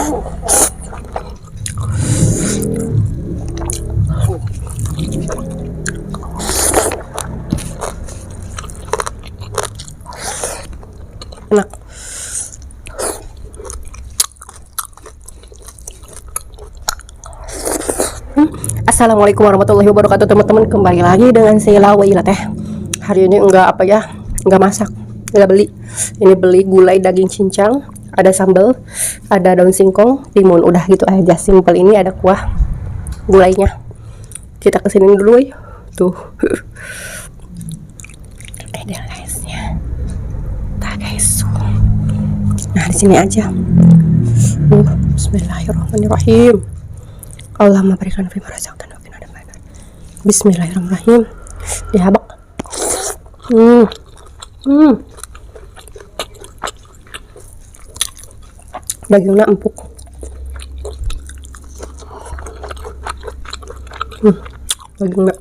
Enak. Assalamualaikum warahmatullahi wabarakatuh, teman-teman. Kembali lagi dengan saya Waila teh. Hari ini enggak masak, enggak beli. Ini beli gulai daging cincang, ada sambal, ada daun singkong, timun, udah gitu aja, simple. Ini ada kuah gulainya. Kita kesini dulu ya. Tuh. Ada guysnya. Nah guys. Nah di sini aja. Bismillahirrahmanirrahim. Allahumma berikan fi marzaqtana wa qina adzabannar. Bismillahirrahmanirrahim. Dihabak. Dagingnya empuk. Dagingnya.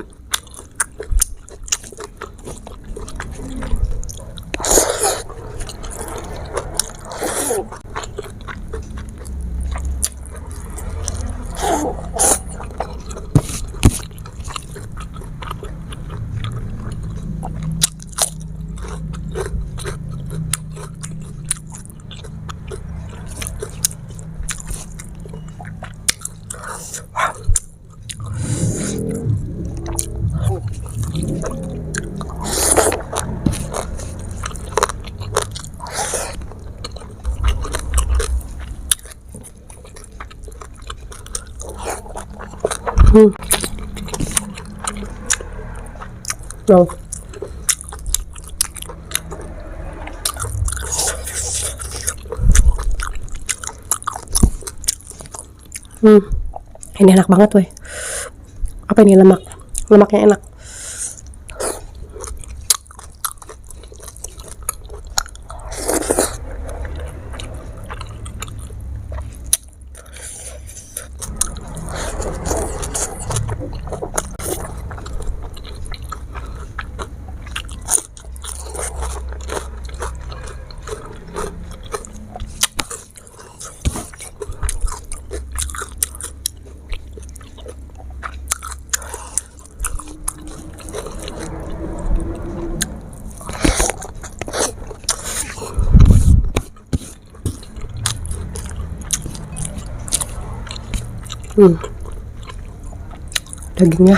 No. Ini enak banget weh. Apa ini, lemaknya enak. Dagingnya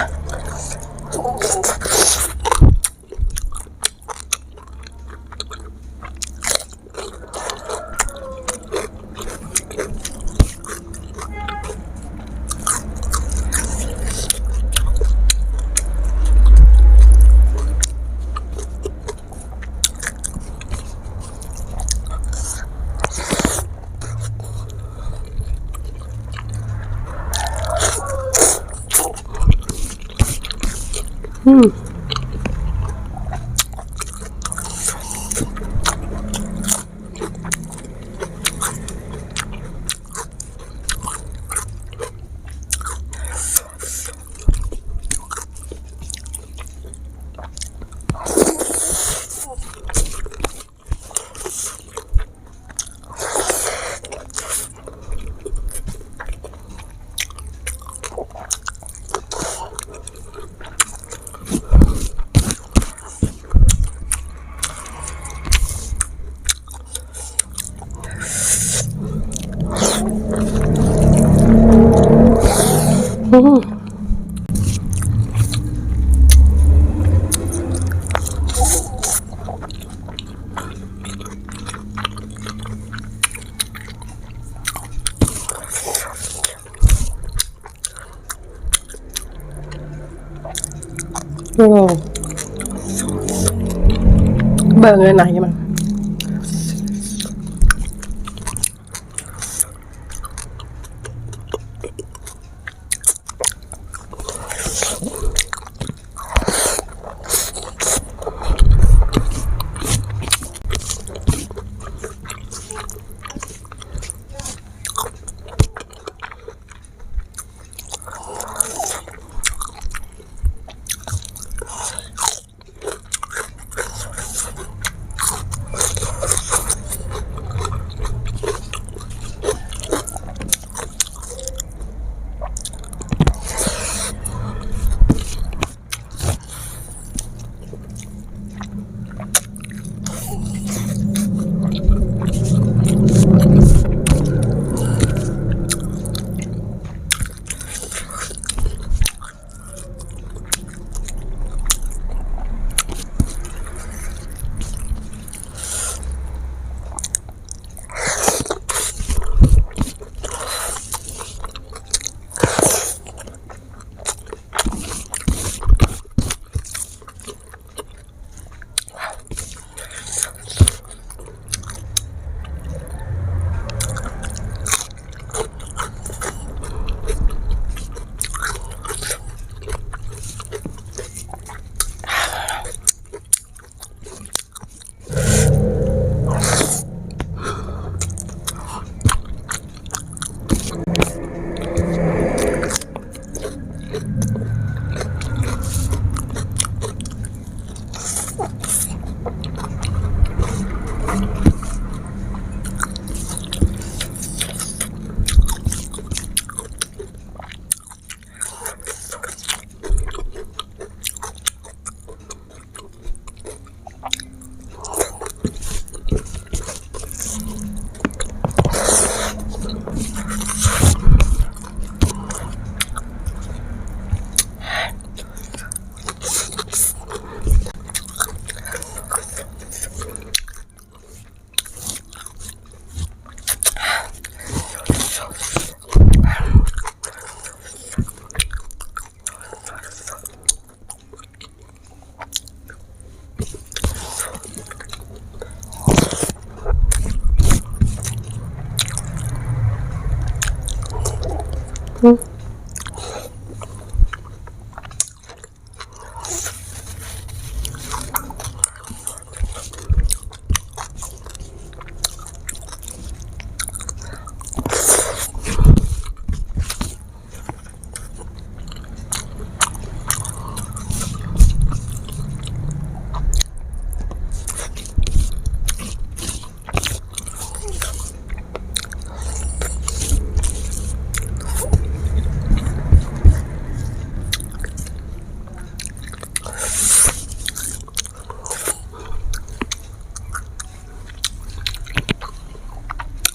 banget nah gimana?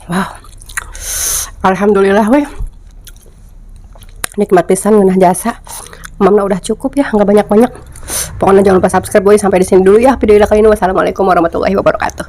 Wow, alhamdulillah weh, nikmat pisan ngeunah jasa. Mamna udah cukup ya, nggak banyak-banyak. Pokoknya jangan lupa subscribe boy. Sampai di sini dulu ya video kali ini. Wassalamualaikum warahmatullahi wabarakatuh.